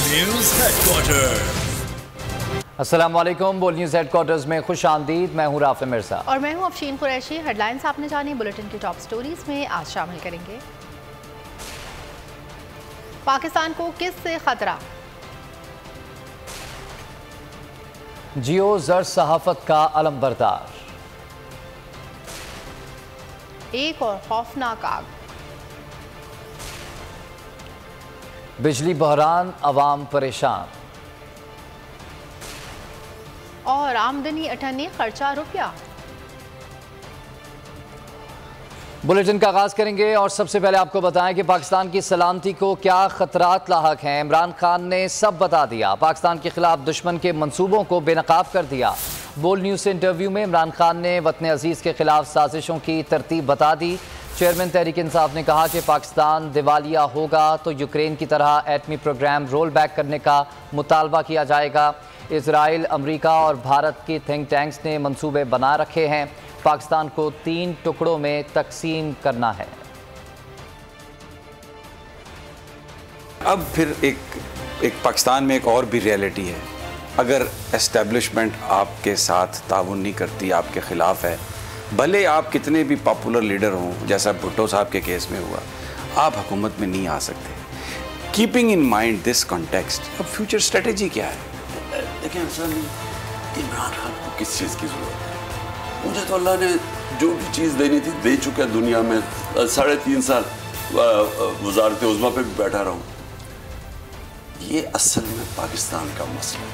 News headquarter. अस्सलामुअलैकुम। बोल news headquarters में खुश आमदीद। मैं हूँ राफे मिर्जा और मैं हूँ अफशीन कुरैशी। हेडलाइंस आपने जानी, बुलेटिन की टॉप स्टोरीज में आज शामिल करेंगे। पाकिस्तान को किस से खतरा? जियो जर सहाफत का अलम बरदार। एक और खौफनाक आग। बिजली बहरान, अवाम परेशान। और आमदनी अठन्नी, खर्चा रुपया। बुलेटिन का आगाज करेंगे और सबसे पहले आपको बताएं कि पाकिस्तान की सलामती को क्या खतरात लाहक हैं। इमरान खान ने सब बता दिया। पाकिस्तान के खिलाफ दुश्मन के मंसूबों को बेनकाब कर दिया। बोल न्यूज़ से इंटरव्यू में इमरान खान ने वतन अजीज़ के खिलाफ साजिशों की तरतीब बता दी। चेयरमैन तहरीक इंसाफ ने कहा कि पाकिस्तान दिवालिया होगा तो यूक्रेन की तरह एटमी प्रोग्राम रोल बैक करने का मुतालबा किया जाएगा। इजराइल, अमरीका और भारत की थिंक टैंक्स ने मंसूबे बना रखे हैं। पाकिस्तान को 3 टुकड़ों में तकसीम करना है। अब फिर एक पाकिस्तान में एक और भी रियलिटी है। अगर एस्टेब्लिशमेंट आपके साथ ताउन नहीं करती, आपके ख़िलाफ़ है, भले आप कितने भी पॉपुलर लीडर हों, जैसा भुट्टो साहब के केस में हुआ, आप हुकूमत में नहीं आ सकते। Keeping in mind this context, अब फ्यूचर स्ट्रेटेजी क्या है? देखिए असल इमरान खान को किस चीज़ की ज़रूरत है? मुझे तो अल्लाह ने जो भी चीज़ देनी थी दे चुका है। दुनिया में 3.5 साल वज़ारत उज़्मा पे भी बैठा रहा हूँ। ये असल में पाकिस्तान का मसला,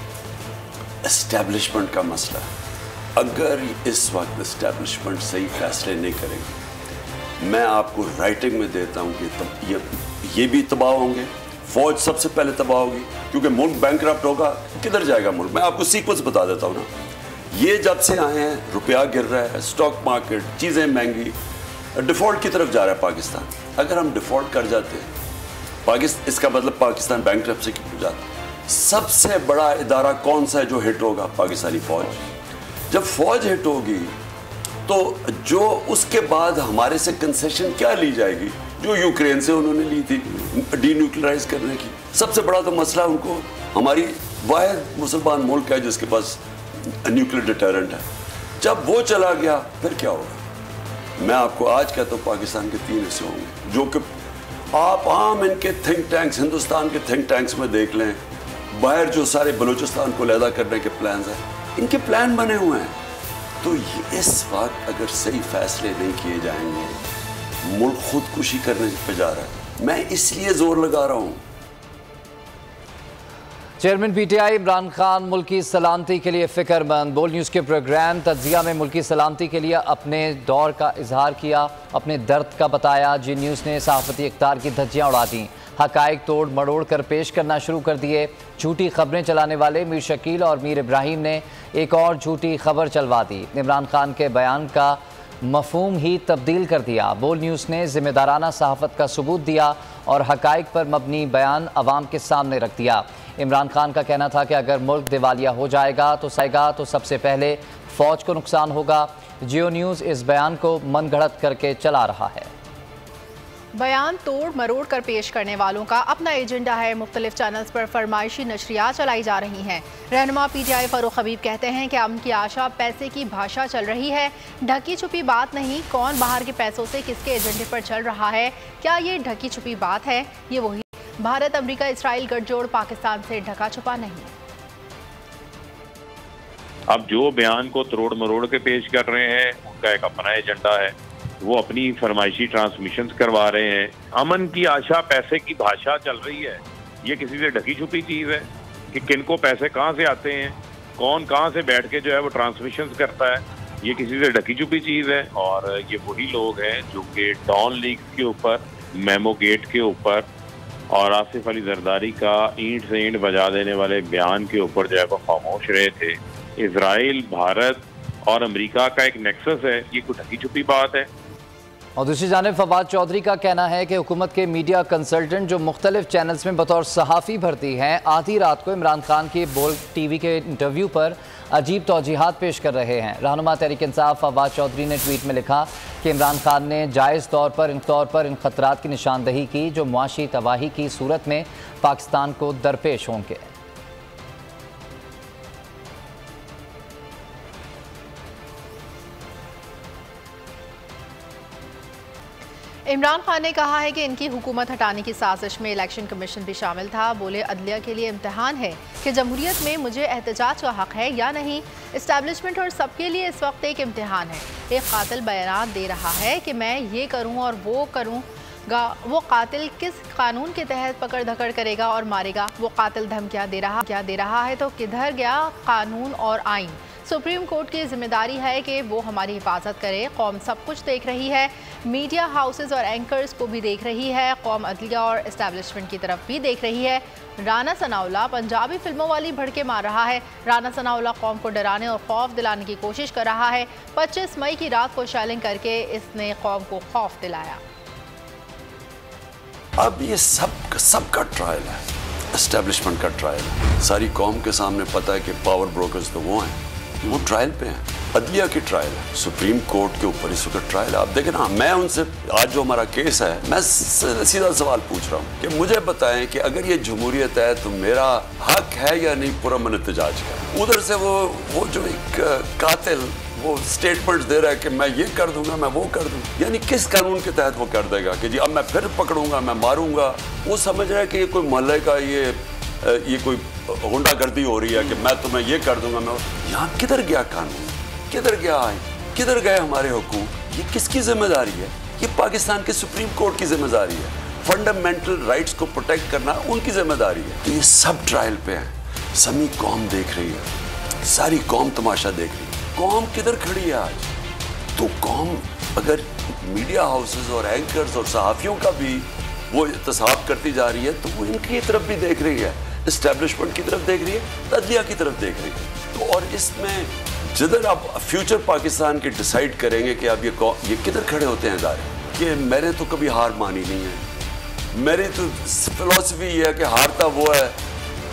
एस्टेब्लिशमेंट का मसला है। अगर इस वक्त एस्टेब्लिशमेंट सही फैसले नहीं करेंगे, मैं आपको राइटिंग में देता हूँ कि ये भी तबाह होंगे। फौज सबसे पहले तबाह होगी क्योंकि मुल्क बैंकरप्ट होगा। किधर जाएगा मुल्क? मैं आपको सीक्वेंस बता देता हूँ ना। ये जब से आए हैं रुपया गिर रहा है, स्टॉक मार्केट, चीज़ें महंगी, डिफ़ॉल्ट की तरफ जा रहा है पाकिस्तान। अगर हम डिफ़ॉल्ट कर जाते हैं इसका मतलब पाकिस्तान बैंकरप्सी की हो जाता। सबसे बड़ा इदारा कौन सा है जो हिट होगा? पाकिस्तानी फ़ौज। जब फ़ौज हिट होगी तो जो उसके बाद हमारे से कंसेशन क्या ली जाएगी जो यूक्रेन से उन्होंने ली थी डीन्यूक्लियराइज करने की। सबसे बड़ा तो मसला उनको, हमारी वाहिद मुसलमान मुल्क है जिसके पास न्यूक्लियर डिटरेंट है। जब वो चला गया फिर क्या होगा? मैं आपको आज कहता हूँ पाकिस्तान के 3 हिस्से होंगे जो कि आप आम इनके थिंक टैंक्स, हिंदुस्तान के थिंक टैंक्स में देख लें। बाहर जो सारे बलूचिस्तान को लहदा करने के प्लान हैं, इनके प्लान बने हुए हैं। तो इस वक्त अगर सही फैसले नहीं किए जाएंगे, मुल्क खुदकुशी करने पे जा रहा है। मैं इसलिए जोर लगा रहा हूँ। चेयरमैन पीटीआई इमरान खान मुल्क की सलामती के लिए फ़िक्रमंद। बोल न्यूज़ के प्रोग्राम तज्जिया में मुल्क की सलामती के लिए अपने दौर का इजहार किया, अपने दर्द का बताया। जी न्यूज़ ने सहाफ़ती इख्तियार की धज्जियाँ उड़ा दी, हक़ाइक़ तोड़ मरोड़ कर पेश करना शुरू कर दिए। झूठी खबरें चलाने वाले मीर शकील और मीर इब्राहिम ने एक और झूठी खबर चलवा दी। इमरान खान के बयान का मफहूम ही तब्दील कर दिया। बोल न्यूज़ ने ज़िम्मेदाराना सहाफ़त का सबूत दिया और हक़ाइक़ पर मबनी बयान अवाम के सामने रख दिया। इमरान खान का कहना था कि अगर मुल्क दिवालिया हो जाएगा तो सबसे पहले फ़ौज को नुकसान होगा। जियो न्यूज़ इस बयान को मनगढ़ंत करके चला रहा है। बयान तोड़ मरोड़ कर पेश करने वालों का अपना एजेंडा है। मुख्तलिफ चैनल्स पर फरमाइशी नशरियात चलाई जा रही हैं। रहनुमा पीटीआई फ़ारूक हबीब कहते हैं कि अमन की आशा पैसे की भाषा चल रही है, ढकी छुपी बात नहीं। कौन बाहर के पैसों से किसके एजेंडे पर चल रहा है? क्या ये ढकी छुपी बात है? ये वही भारत, अमेरिका, इसराइल गठजोड़ पाकिस्तान से ढका छुपा नहीं। अब जो बयान को तोड़ मरोड़ के पेश कर रहे हैं उनका एक अपना एजेंडा है। वो अपनी फरमाइशी ट्रांसमिशन करवा रहे हैं। अमन की आशा पैसे की भाषा चल रही है। ये किसी से ढकी छुपी चीज़ है कि किन को पैसे कहाँ से आते हैं, कौन कहाँ से बैठ के जो है वो ट्रांसमिशन करता है। ये किसी से ढकी छुपी चीज़ है। और ये वही लोग हैं जो कि डॉन लीक्स के ऊपर, मेमो गेट के ऊपर और आसिफ अली जरदारी का ईंट से ईंट बजा देने वाले बयान के ऊपर जो है वो खामोश रहे थे। इसराइल, भारत और अमेरिका का एक नेक्सस है। ये कोई ढकी छुपी बात है? और दूसरी जानिब फवाद चौधरी का कहना है कि हुकूमत के मीडिया कंसल्टेंट जो मुख्तलिफ चैनल्स में बतौर सहाफ़ी भर्ती हैं, आधी रात को इमरान खान की बोल टीवी के इंटरव्यू पर अजीब तौजीहात पेश कर रहे हैं। रहनुमा तहरीक इंसाफ फवाद चौधरी ने ट्वीट में लिखा कि इमरान खान ने जायज़ तौर पर इन खतरात की निशानदही की जो मुआशी तबाही की सूरत में पाकिस्तान को दरपेश होंगे। इमरान खान ने कहा है कि इनकी हुकूमत हटाने की साजिश में इलेक्शन कमीशन भी शामिल था। बोले अदलिया के लिए इम्तहान है कि जमहूरियत में मुझे एहतजाज का हक है या नहीं। इस्टेब्लिशमेंट और सबके लिए इस वक्त एक इम्तहान है। एक कातिल बयानात दे रहा है कि मैं ये करूँ और वो करूँगा। वो कातिल किस कानून के तहत पकड़ धकड़ करेगा और मारेगा? वो कातिल धमकियाँ दे रहा है तो किधर गया कानून और आइन? सुप्रीम कोर्ट की जिम्मेदारी है कि वो हमारी हिफाजत करे। कौम सब कुछ देख रही है, मीडिया हाउसेस और एंकर्स को भी देख रही है। कौम अदलिया और इस्टेब्लिशमेंट की तरफ भी देख रही है। राना सनाउल्लाह पंजाबी फिल्मों वाली भड़के मार रहा है। राना सनाउल्लाह कौम को डराने और खौफ दिलाने की कोशिश कर रहा है। 25 मई की रात को शेलिंग करके इसने कौम को खौफ दिलाया। अब ये सब का ट्रायल है, एस्टेब्लिशमेंट का ट्रायल है। सारी कौम के सामने पता है कि पावर ब्रोकर्स तो वो हैं, वो ट्रायल पे हैं। अदलिया की ट्रायल है, सुप्रीम कोर्ट के ऊपर इस वक्त ट्रायल है। आप देखें ना, मैं उनसे आज जो हमारा केस है, मैं सीधा सवाल पूछ रहा हूँ कि मुझे बताएं कि अगर ये जमहूरियत है तो मेरा हक है या नहीं पुरअमन एहतजाज का। उधर से वो जो एक कातिल वो स्टेटमेंट्स दे रहा है कि मैं ये कर दूंगा, मैं वो कर दूंगा। यानी किस कानून के तहत वो कर देगा कि जी अब मैं फिर पकड़ूंगा, मैं मारूंगा। वो समझ रहा है कि ये कोई मोहल्ले का ये कोई गुंडागर्दी हो रही है कि मैं तुम्हें ये कर दूंगा। मैं यहाँ किधर गया कानून, किधर गया आइन, किधर गए हमारे हुकूक? ये किसकी जिम्मेदारी है? ये पाकिस्तान के सुप्रीम कोर्ट की जिम्मेदारी है। फंडामेंटल राइट्स को प्रोटेक्ट करना उनकी जिम्मेदारी है। तो ये सब ट्रायल पे है। समी कौम देख रही है, सारी कौम तमाशा देख रही है। कौम किधर खड़ी है आज? तो कौम अगर मीडिया हाउसेस और एंकर्स और सहाफ़ियों का भी वो एहतसाब करती जा रही है तो वो इनकी तरफ भी देख रही है, इस्टेब्लिशमेंट की तरफ देख रही है, अदलिया की तरफ देख रही है। तो और इसमें जिधर आप फ्यूचर पाकिस्तान के डिसाइड करेंगे कि अब ये किधर खड़े होते हैं इदारे कि मैंने तो कभी हार मानी नहीं है। मेरी तो फिलॉसफी ये है कि हारता वो है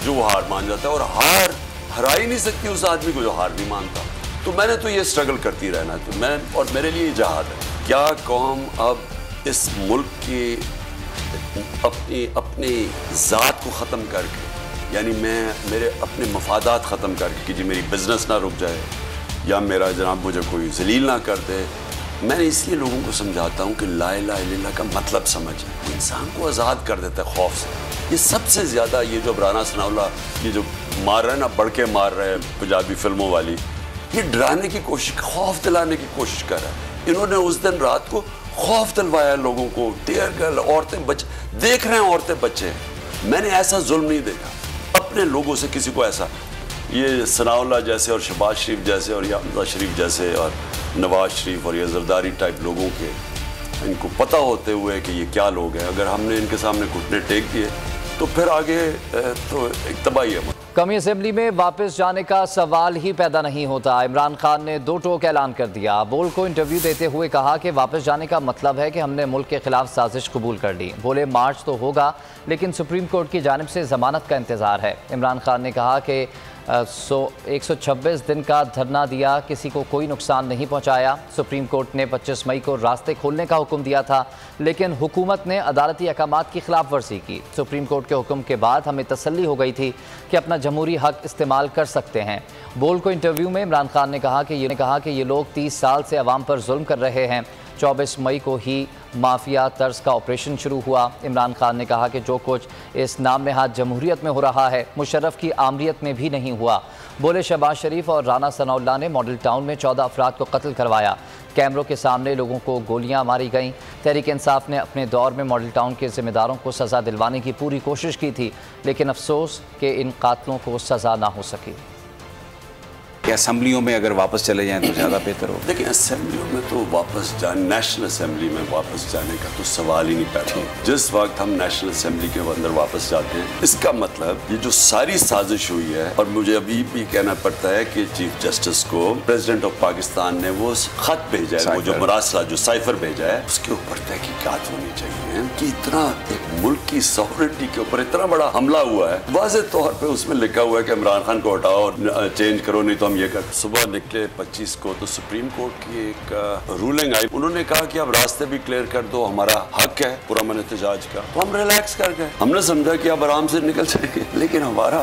जो वो हार मान जाता है, और हार हरा ही नहीं सकती उस आदमी को जो हार नहीं मानता। तो मैंने तो ये स्ट्रगल करती रहना, तो मैं और मेरे लिए जहाद है। क्या कौम अब इस मुल्क की अपनी ज़ात को ख़त्म करके, यानी मेरे अपने मफादात ख़त्म करके कि जी मेरी बिज़नेस ना रुक जाए या मेरा जनाब मुझे कोई जलील ना कर दे, मैंने इसलिए लोगों को समझाता हूँ कि ला इलाहा इल्लल्लाह का मतलब समझें। इंसान को आज़ाद कर देता है खौफ से। ये सबसे ज़्यादा ये जो राना सनाउल्लाह ये जो मार रहे हैं ना, बढ़ के मार रहे हैं पंजाबी फिल्मों वाली, ये डराने की कोशिश, खौफ दिलाने की कोशिश कर रहा है। इन्होंने उस दिन रात को खौफ दिलवाया लोगों को। टीयर गैस, औरतें बच्चे देख रहे हैं, औरतें बच्चे। मैंने ऐसा जुल्म नहीं देखा अपने लोगों से किसी को ऐसा। ये सनाउल्लाह जैसे और शहबाज शरीफ जैसे और हमजा शरीफ जैसे और नवाज शरीफ और ये जरदारी टाइप लोगों के, इनको पता होते हुए कि ये क्या लोग हैं, अगर हमने इनके सामने घुटने टेक दिए तो फिर आगे तो एक तबाही है। कौमी असेंबली में वापस जाने का सवाल ही पैदा नहीं होता। इमरान खान ने दो टोक ऐलान कर दिया। बोल को इंटरव्यू देते हुए कहा कि वापस जाने का मतलब है कि हमने मुल्क के खिलाफ साजिश कबूल कर ली। बोले मार्च तो होगा लेकिन सुप्रीम कोर्ट की जानिब से जमानत का इंतज़ार है। इमरान खान ने कहा कि 126 दिन का धरना दिया, किसी को कोई नुकसान नहीं पहुंचाया। सुप्रीम कोर्ट ने 25 मई को रास्ते खोलने का हुक्म दिया था लेकिन हुकूमत ने अदालती अहकामात की खिलाफ वर्जी की। सुप्रीम कोर्ट के हुक्म के बाद हमें तसल्ली हो गई थी कि अपना जमहूरी हक इस्तेमाल कर सकते हैं। बोल को इंटरव्यू में इमरान खान ने कहा कि ये लोग 30 साल से अवाम पर जुल्म कर रहे हैं। 24 मई को ही माफिया तर्ज का ऑपरेशन शुरू हुआ। इमरान खान ने कहा कि जो कुछ इस नाम नहाद जमहूरियत में हो रहा है मुशर्रफ की आमरीत में भी नहीं हुआ। बोले शहबाज शरीफ और राना सनाउल्लाह ने मॉडल टाउन में 14 अफराद को कत्ल करवाया। कैमरों के सामने लोगों को गोलियां मारी गईं। तहरीक इंसाफ ने अपने दौर में मॉडल टाउन के जिम्मेदारों को सज़ा दिलवाने की पूरी कोशिश की थी लेकिन अफसोस कि इन कातलों को सज़ा ना हो सकी। कि असेंबलियों में अगर वापस चले जाएं तो ज़्यादा बेहतर हो। लेकिन असेंबलियों में तो वापस जाने, नेशनल असेंबली में वापस जाने का तो सवाल ही नहीं पैदा। जिस वक्त हम नेशनल असेंबली के अंदर वापस जाते हैं, इसका मतलब ये जो सारी साजिश हुई है, और मुझे अभी भी कहना पड़ता है कि चीफ जस्टिस को प्रेसिडेंट ऑफ पाकिस्तान ने वो खत भेजा है, वो जो मरासला जो साइफर भेजा है, उसके ऊपर तहकीकात होनी चाहिए कि इतना एक मुल्क की सॉवरेनिटी के ऊपर इतना बड़ा हमला हुआ है। वाज़ेह तौर पर उसमें लिखा हुआ है कि इमरान खान को हटाओ और चेंज करो, नहीं तो हम ये कर। सुबह निकले 25 को तो सुप्रीम कोर्ट की एक रूलिंग आई, उन्होंने कहा कि अब रास्ते भी क्लियर कर दो, हमारा हक है पुरअमन एहतजाज का। तो हम रिलैक्स कर गए, हमने समझा कि अब आराम से निकल जाएंगे। लेकिन हमारा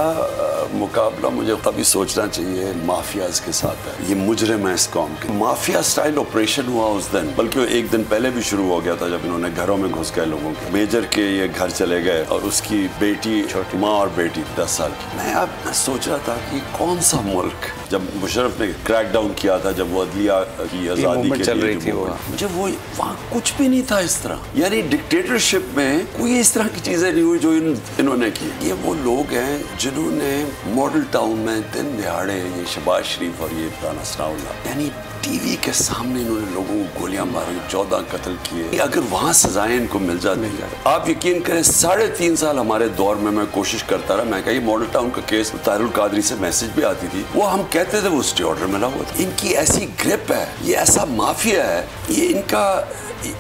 मुकाबला मुझे तभी सोचना चाहिए माफियाज के साथ है। ये मुजरिम है इस कौम के। माफिया स्टाइल ऑपरेशन हुआ उस दिन, बल्कि एक दिन पहले भी शुरू हो गया था जब इन्होंने घरों में घुस गए लोगों के। मेजर के ये घर चले गए और उसकी बेटी, छोटी माँ और बेटी 10 साल की। मैं अब सोच रहा था कि कौन सा मुल्क, जब मुशर्रफ ने क्रैकडाउन किया था, जब वो अदलिया की आजादी के चल रही थी, मुझे वो वहाँ कुछ भी नहीं था इस तरह। यानी डिक्टेटरशिप में कोई इस तरह की चीजें नहीं हुई जो इन्होंने की। ये वो लोग हैं जिन्होंने मॉडल टाउन में दिन दिहाड़े ये शहबाज शरीफ और ये राना सनाउल्लाह, यानी टीवी के सामने इन्होंने लोगों को गोलियां मारी, 14 कत्ल किए। अगर वहां सजाएं इनको मिल जाती, आप यकीन करें 3.5 साल हमारे दौर में मैं कोशिश करता रहा। मैं कहा ये मॉडल टाउन का केस, ताहिरुल कादरी से मैसेज भी आती थी, वो हम कहते थे वो स्टे ऑर्डर मिला हुआ था। इनकी ऐसी ग्रिप है, ये ऐसा माफिया है, ये इनका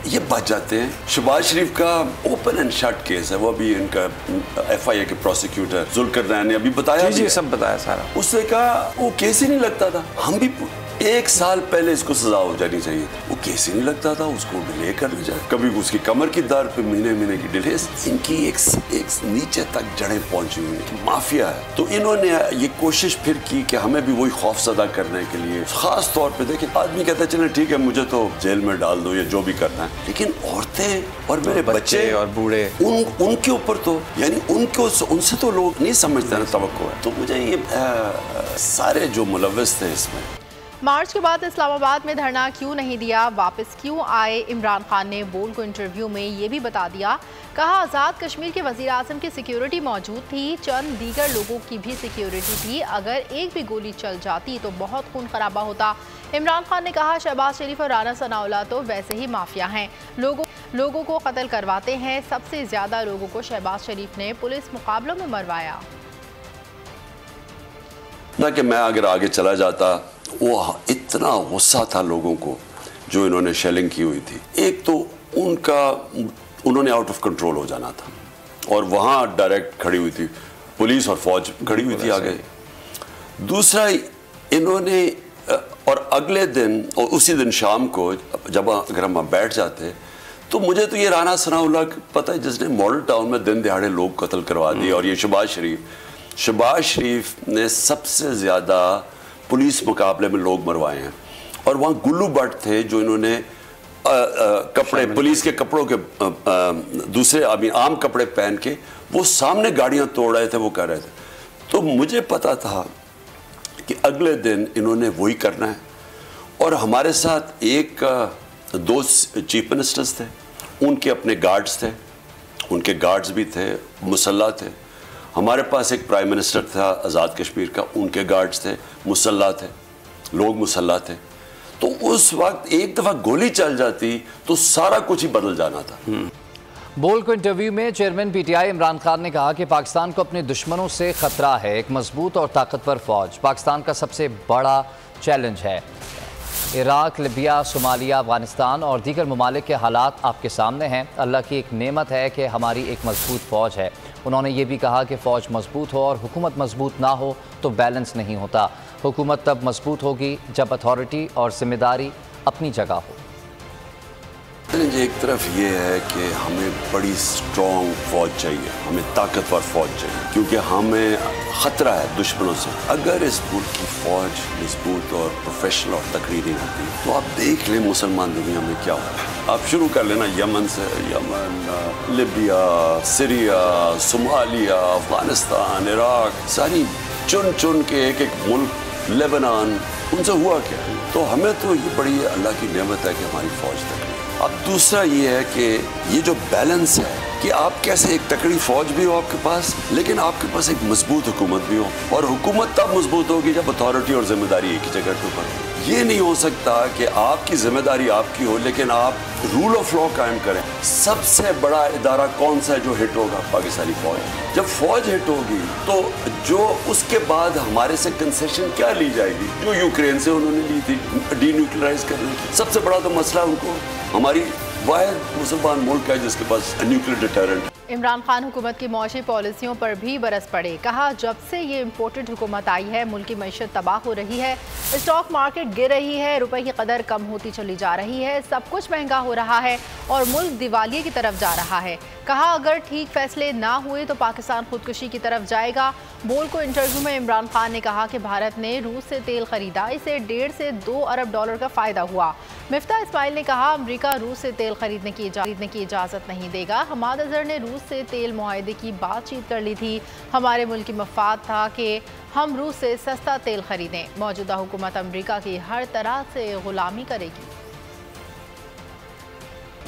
ये बच जाते हैं। शहबाज शरीफ का ओपन एंड शट केस है, वो अभी इनका FIA के प्रोसिक्यूटर जुल्करनैन ने अभी बताया, जी सब बताया सारा। उसने कहा वो केस ही नहीं लगता था। हम भी 1 साल पहले इसको सजा हो जानी चाहिए, वो केस ही नहीं लगता था, उसको डिले कर जाए। कभी उसकी कमर की दर्द पे महीने की डिले। इनकी एक नीचे तक जड़ें पहुंची हुई है, माफिया है। तो इन्होंने ये कोशिश फिर की कि हमें भी वही खौफ सदा करने के लिए, खास तौर पे देखिए आदमी कहता है चले ठीक है मुझे तो जेल में डाल दो या जो भी करना है, लेकिन औरतें और मेरे बच्चे और बूढ़े उनके ऊपर तो, यानी उनसे तो लोग नहीं समझते ना तवक्को है। तो मुझे ये सारे जो मुलव्वस थे इसमें। मार्च के बाद इस्लामाबाद में धरना क्यों नहीं दिया, वापस क्यों आए, इमरान खान ने बोल को इंटरव्यू में ये भी बता दिया। कहा आज़ाद कश्मीर के वज़ीर आज़म की सिक्योरिटी मौजूद थी, चंद दीगर लोगों की भी सिक्योरिटी थी, अगर एक भी गोली चल जाती तो बहुत खून खराबा होता। इमरान खान ने कहा शहबाज शरीफ और राना सनाउल्लाह तो वैसे ही माफिया हैं, लोगों को कत्ल करवाते हैं। सबसे ज़्यादा लोगों को शहबाज शरीफ ने पुलिस मुकाबलों में मरवाया। ना कि मैं अगर आगे चला जाता, वो इतना गुस्सा था लोगों को जो इन्होंने शेलिंग की हुई थी। एक तो उन्होंने आउट ऑफ कंट्रोल हो जाना था और वहाँ डायरेक्ट खड़ी हुई थी पुलिस और फौज खड़ी हुई थी आगे। दूसरा इन्होंने, और अगले दिन और उसी दिन शाम को जब अगर हम बैठ जाते तो मुझे तो ये राना सनाउल्लाह पता है जिसने मॉडल टाउन में दिन दिहाड़े लोग कत्ल करवा दिए, और ये शहबाज शरीफ ने सबसे ज़्यादा पुलिस मुकाबले में लोग मरवाए हैं। और वहाँ गुल्लू भट्ट थे जो इन्होंने कपड़े, पुलिस के कपड़ों के दूसरे आम कपड़े पहन के वो सामने गाड़ियाँ तोड़ रहे थे, वो कर रहे थे। तो मुझे पता था कि अगले दिन इन्होंने वही करना है। और हमारे साथ दो चीफ मिनिस्टर्स थे, उनके अपने गार्ड्स थे, उनके गार्ड्स भी थे, मुसल्ला थे। हमारे पास एक प्राइम मिनिस्टर था आज़ाद कश्मीर का, उनके गार्ड्स थे, मुसल्ला थे, लोग मुसल्ला थे। तो उस वक्त एक दफ़ा गोली चल जाती तो सारा कुछ ही बदल जाना था। बोल को इंटरव्यू में चेयरमैन PTI इमरान खान ने कहा कि पाकिस्तान को अपने दुश्मनों से खतरा है, एक मजबूत और ताकतवर फौज पाकिस्तान का सबसे बड़ा चैलेंज है। इराक, लिबिया, सोमालिया, अफगानिस्तान और दीगर ममालिक के हालात आपके सामने हैं। अल्लाह की एक नेमत है कि हमारी एक मजबूत फ़ौज है। उन्होंने ये भी कहा कि फ़ौज मजबूत हो और हुकूमत मजबूत ना हो तो बैलेंस नहीं होता। हुकूमत तब मजबूत होगी जब अथॉरिटी और जिम्मेदारी अपनी जगह हो। एक तरफ ये है कि हमें बड़ी स्ट्रॉन्ग फौज चाहिए, हमें ताकतवर फौज चाहिए, क्योंकि हमें ख़तरा है दुश्मनों से। अगर इस मुल्क की फौज मजबूत और प्रोफेशनल और तकड़ी नहीं होती तो आप देख लें मुसलमान दुनिया में क्या हो। आप शुरू कर लेना यमन से, Libya, Syria, Somalia, Afghanistan, Iraq, सारी चुन चुन के एक मुल्क, लेबनान, उनसे हुआ क्या। तो हमें तो ये बड़ी अल्लाह की नेमत है कि हमारी फौज तकड़ी। अब दूसरा ये है कि ये जो बैलेंस है कि आप कैसे एक तकड़ी फौज भी हो आपके पास, लेकिन आपके पास एक मजबूत हुकूमत भी हो। और हुकूमत तब मजबूत होगी जब अथॉरिटी और जिम्मेदारी एक ही जगह के ऊपर हो। ये नहीं हो सकता कि आपकी जिम्मेदारी आपकी हो लेकिन आप रूल ऑफ लॉ कायम करें। सबसे बड़ा इदारा कौन सा है जो हिट होगा? पाकिस्तानी फौज। जब फौज हिट होगी तो जो उसके बाद हमारे से कंसेशन क्या ली जाएगी, जो यूक्रेन से उन्होंने ली थी डीन्यूक्लियराइज करने की। सबसे बड़ा तो मसला उनको, हमारी वाहिद मुसलमान मुल्क है जिसके पास न्यूक्लियर डिटरेंट। इमरान खान हुकूमत की मौशी पॉलिसियों पर भी बरस पड़े। कहा, जब से ये इम्पोर्टेड हुकूमत आई है मुल्क की मईशत तबाह हो रही है, स्टॉक मार्केट गिर रही है, रुपए की कदर कम होती चली जा रही है, सब कुछ महंगा हो रहा है और मुल्क दिवालिये की तरफ जा रहा है। कहा, अगर ठीक फैसले ना हुए तो पाकिस्तान खुदकुशी की तरफ जाएगा। बोल को इंटरव्यू में इमरान खान ने कहा कि भारत ने रूस से तेल खरीदा, इसे 1.5 से 2 अरब डॉलर का फ़ायदा हुआ। मिफ्ता इस्माइल ने कहा, अमेरिका रूस से तेल खरीदने की इजाज़त नहीं देगा। हमाद अजहर ने रूस से तेल मुआहदे की बातचीत कर ली थी। हमारे मुल्क की मफाद था कि हम रूस से सस्ता तेल खरीदें। मौजूदा हुकूमत अमेरिका की हर तरह से गुलामी करेगी।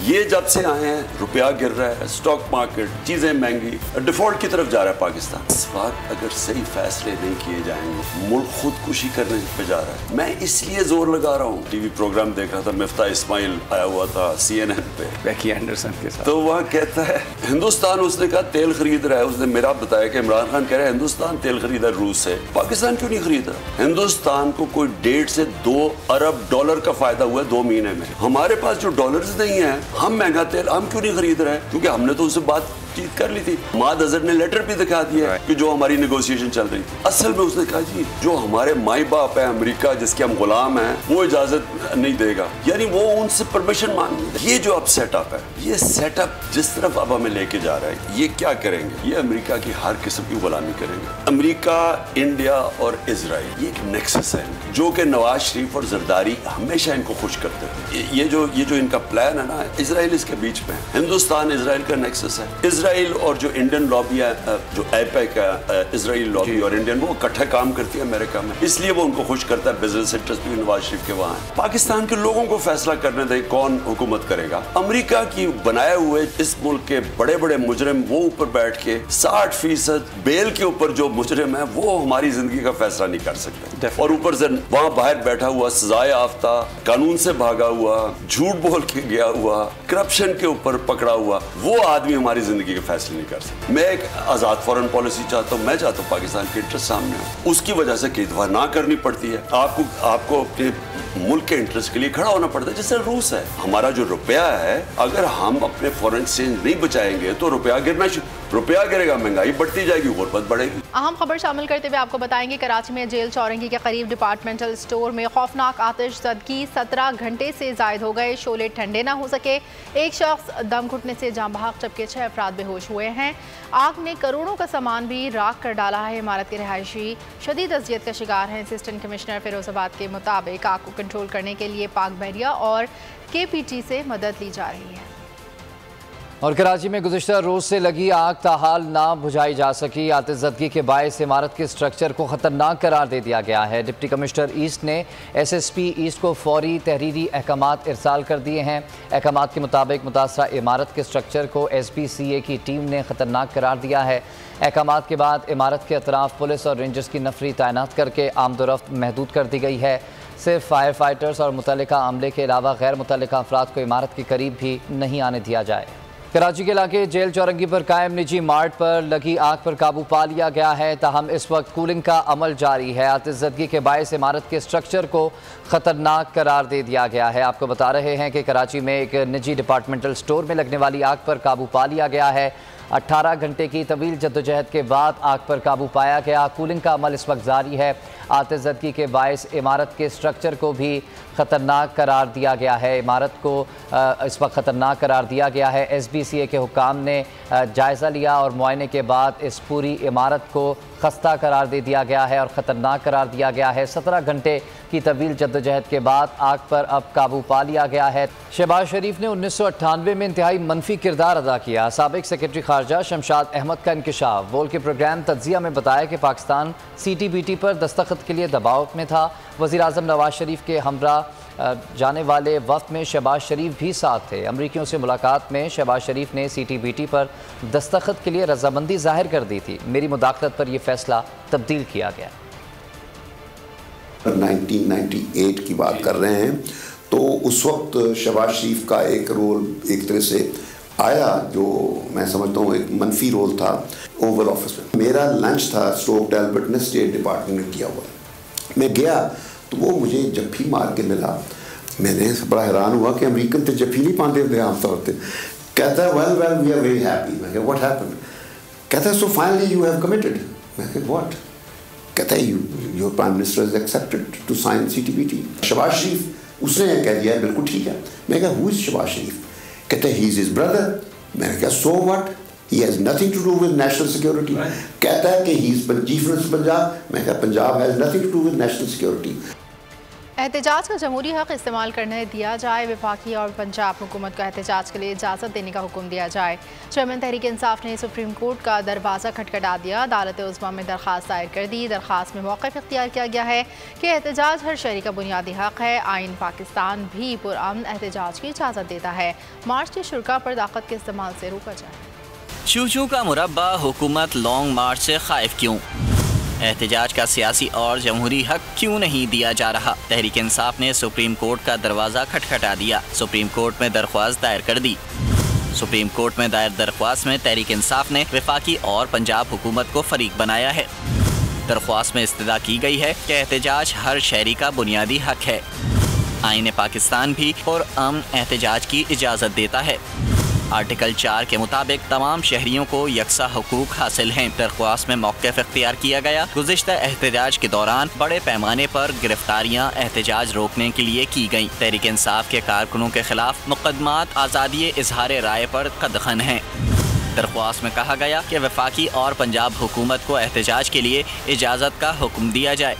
ये जब से आए हैं रुपया गिर रहा है, स्टॉक मार्केट चीजें महंगी, डिफॉल्ट की तरफ जा रहा है पाकिस्तान। इस बात अगर सही फैसले नहीं किए जाएंगे मुल्क खुदकुशी करने पे जा रहा है। मैं इसलिए जोर लगा रहा हूँ। टीवी प्रोग्राम देख रहा था, मिफ्ता इस्माइल आया हुआ था CNN पे बेकी एंडरसन के साथ, तो वहाँ कहता है हिंदुस्तान, उसने कहा तेल खरीद रहा है। उसने मेरा बताया कि इमरान खान कह रहा है हिंदुस्तान तेल खरीदा रूस से, पाकिस्तान क्यों नहीं खरीद रहा? हिंदुस्तान को कोई 1.5 से 2 अरब डॉलर का फायदा हुआ है 2 महीने में। हमारे पास जो डॉलर्स नहीं है, हम महंगा तेल हम क्यों नहीं खरीद रहे हैं? क्योंकि हमने तो उससे बातचीत कर ली थी। हमाद अजहर ने लेटर भी दिखा दिया कि जो हमारी नेगोशिएशन चल रही थी। असल में उसने कहा जी जो हमारे माई बाप है अमेरिका, जिसके हम गुलाम हैं, वो इजाजत नहीं देगा, यानी वो उनसे परमिशन मांग। ये जो अब सेटअप है, ये सेटअप जिस तरफ अब हमें लेके जा रहा है, ये क्या करेंगे? ये अमेरिका की हर किस्म की गुलामी करेंगे। अमेरिका, इंडिया और इजराइल, ये एक नेक्सस है जो कि नवाज शरीफ और जरदारी हमेशा इनको खुश करते थे। ये जो इनका प्लान है ना, इजराइल इसके बीच में, हिंदुस्तान इजराइल का नेक्सस है। इजराइल और जो इंडियन लॉबी है, जो APEC है, इजराइल लॉबी और इंडियन, वो इकट्ठा काम करती है अमेरिका में, इसलिए वो उनको खुश करता है। बिजनेस इंटरेस्ट भी नवाज शरीफ के वहाँ है। पाकिस्तान के लोगों को फैसला करने दे कौन हुकूमत करेगा। अमेरिका की बनाए हुए इस मुल्क के बड़े बड़े मुजरिम वो ऊपर बैठ के 60% बेल के ऊपर जो मुजरिम है वो हमारी जिंदगी का फैसला नहीं कर सकते। और ऊपर से वहाँ बाहर बैठा हुआ, सजाए आफ्ता, कानून से भागा हुआ, झूठ बोल के गया हुआ, करप्शन के ऊपर पकड़ा हुआ, वो आदमी हमारी जिंदगी के फैसले नहीं कर सकते। मैं एक आजाद फॉरेन पॉलिसी चाहता हूँ। मैं चाहता हूँ पाकिस्तान के इंटरेस्ट सामने हो। उसकी वजह से कई दफा ना करनी पड़ती है। आपको अपने मुल्क के इंटरेस्ट के लिए खड़ा होना पड़ता है। जैसे रूस है, हमारा जो रुपया है, अगर हम अपने फॉरेन एक्सचेंज नहीं बचाएंगे तो रुपया गिरेगा, महंगाई बढ़ती जाएगी, गुर्बत बढ़ेगी। अहम खबर शामिल करते हुए आपको बताएंगे, कराची में जेल चौरंगी के करीब डिपार्टमेंटल स्टोर में खौफनाक आतिशज़दगी, 17 घंटे से जायद हो गए, शोले ठंडे ना हो सके। एक शख्स दम घुटने से जाँ बहक, जबकि 6 अफराद बेहोश हुए हैं। आग ने करोड़ों का सामान भी राख कर डाला है। इमारत के रहायशी शदीद अजियत का शिकार हैं। असिस्टेंट कमिश्नर फिरोजाबाद के मुताबिक आग को कंट्रोल करने के लिए पाक बहरिया और KPT से मदद ली जा रही है। और कराची में गुज़िश्ता रोज़ से लगी आग ताहाल ना बुझाई जा सकी। आतिशज़दगी के बायस इमारत के स्ट्रक्चर को ख़तरनाक करार दे दिया गया है। डिप्टी कमिश्नर ईस्ट ने SSP ईस्ट को फौरी तहरीरी अहकामात इरसाल कर दिए हैं। अहकामात के मुताबिक मुतासरा इमारत के स्ट्रक्चर को SPCA की टीम ने ख़तरनाक करार दिया है। अहकामात के बाद इमारत के अतराफ़ पुलिस और रेंजर्स की नफरी तैनात करके आमदोरफ्त महदूद कर दी गई है। सिर्फ फायर फाइटर्स और मुतल्लिका अमले के अलावा गैर मुतल्लिका अफराद को इमारत के करीब भी नहीं आने दिया जाए। कराची के इलाके जेल चौरंगी पर कायम निजी मार्ट पर लगी आग पर काबू पा लिया गया है। ताहम इस वक्त कूलिंग का अमल जारी है। आतिशज़दगी के बायस इमारत के स्ट्रक्चर को ख़तरनाक करार दे दिया गया है। आपको बता रहे हैं कि कराची में एक निजी डिपार्टमेंटल स्टोर में लगने वाली आग पर काबू पा लिया गया है। 18 घंटे की तवील जद्दोजहद के बाद आग पर काबू पाया गया। कूलिंग का अमल इस वक्त जारी है। आतिशज़दगी के बायस इमारत के स्ट्रक्चर को भी ख़तरनाक करार दिया गया है। इमारत को इस वक्त ख़तरनाक करार दिया गया है। SBCA के हुकाम ने जायज़ा लिया और मुआयने के बाद इस पूरी इमारत को खस्ता करार दे दिया गया है और ख़तरनाक करार दिया गया है। 17 घंटे की तवील जद्दोजहद के बाद आग पर अब काबू पा लिया गया है। शहबाज शरीफ ने 1998 में इंतहाई मनफी किरदार अदा किया। साबिक सेक्रेटरी खारजा शमशाद अहमद का इंकशाफ। वोल के प्रोग्राम तज्जिया में बताया कि पाकिस्तान CTBT पर दस्तखत के लिए दबाव में था। वज़ीर आज़म नवाज शरीफ के हमरा जाने वाले वक्त में शहबाज शरीफ भी साथ थे। अमरीकियों से मुलाकात में शहबाज शरीफ ने CTBT पर दस्तखत के लिए रजामंदी जाहिर कर दी थी। मेरी मुदाखलत पर यह फैसला तब्दील किया गया। 1998 की बात कर रहे हैं, तो उस वक्त शहबाज शरीफ का एक रोल एक तरह से आया, जो मैं समझता हूँ एक मनफी रोल था ओवल ऑफिस में। मेरा लंच था स्टोक डेल्बर्ट ने स्टेट डिपार्टमेंट में किया हुआ। मैं गया तो वो मुझे जफ्फी मार के मिला। मैंने बड़ा हैरान हुआ कि अमेरिकन तो जफ्फी नहीं पाते थे आमतौर पर। कहता है well well we are very happy. मैं कहा व्हाट हैपेंड? कहता है so finally you have committed. मैं कहा व्हाट? कहता है your prime minister is accepted to sign CTBT। Shahbaz Sharif उसने कह दिया बिल्कुल ठीक है। मैं कहा हु इज शहबाज शरीफ? कहता है ही इज हिज ब्रदर। मैंने कहा so what, he has nothing to do with national security. कहता है कि he is chief minister Punjab. मैं कहा Punjab has nothing to do with national security. एहतजाज का जमहूरी हक इस्तेमाल करने दिया जाए, वफाकी और पंजाब हुकूमत को एहतजाज के लिए इजाज़त देने का हुक्म दिया जाए। चेयरमैन तहरीक इंसाफ ने सुप्रीम कोर्ट का दरवाज़ा खटखटा दिया। अदालत उज़्मा में दरख्वास्त दायर कर दी। दरख्वास्त में मौक़िफ़ इख्तियार किया गया है कि एहतजाज हर शहरी का बुनियादी हक है। आइन पाकिस्तान भी पुरअमन एहतजाज की इजाज़त देता है। मार्च के शुरा पर ताकत के इस्तेमाल से रोका जाए। चूचू का मुरब्बा, हुकूमत लॉन्ग मार्च से खाइफ क्यों? एहतजाज का सियासी और जमहूरी हक क्यों नहीं दिया जा रहा? तहरीक इंसाफ ने सुप्रीम कोर्ट का दरवाज़ा खटखटा दिया। सुप्रीम कोर्ट में दरख्वास्त दायर कर दी। सुप्रीम कोर्ट में दायर दरख्वास्त में तहरीक इंसाफ ने वफाकी और पंजाब हुकूमत को फरीक बनाया है। दरख्वास्त में इस्तदा की गई है कि एहतजाज हर शहरी का बुनियादी हक है। आईन पाकिस्तान भी पुरअमन एहतजाज की इजाज़त देता है। आर्टिकल 4 के मुताबिक तमाम शहरियों को यकसा हुकूक हासिल हैं। दरख्वास्त में मौक़िफ़ इख्तियार किया गया। गुज़िश्ता एहतजाज के दौरान बड़े पैमाने पर गिरफ्तारियां एहतजाज रोकने के लिए की गईं। तहरीक इंसाफ के कारकुनों के खिलाफ मुकदमात आज़ादी इजहार राय पर कदखन हैं। दरख्वास्त में कहा गया कि वफाकी और पंजाब हुकूमत को एहतजाज के लिए इजाज़त का हुक्म दिया जाए।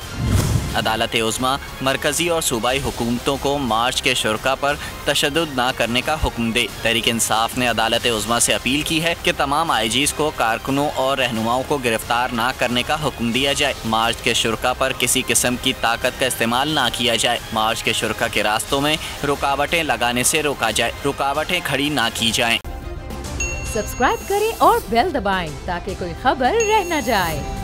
अदालत उज़्मा मरकज़ी और सूबाई हुकूमतों को मार्च के शुरा पर तशद्दुद न करने का हुक्म दे। तहरीक इंसाफ ने अदालत उज़्मा से अपील की है कि तमाम IGs को कारकुनों और रहनुमाओं को गिरफ्तार न करने का हुक्म दिया जाए। मार्च के शुरा पर किसी किस्म की ताकत का इस्तेमाल ना किया जाए। मार्च के शुरा के रास्तों में रुकावटें लगाने से रोका जाए। रुकावटें खड़ी ना की जाएं। सब्सक्राइब करें और बेल दबाएं ताकि कोई खबर रह न जाए।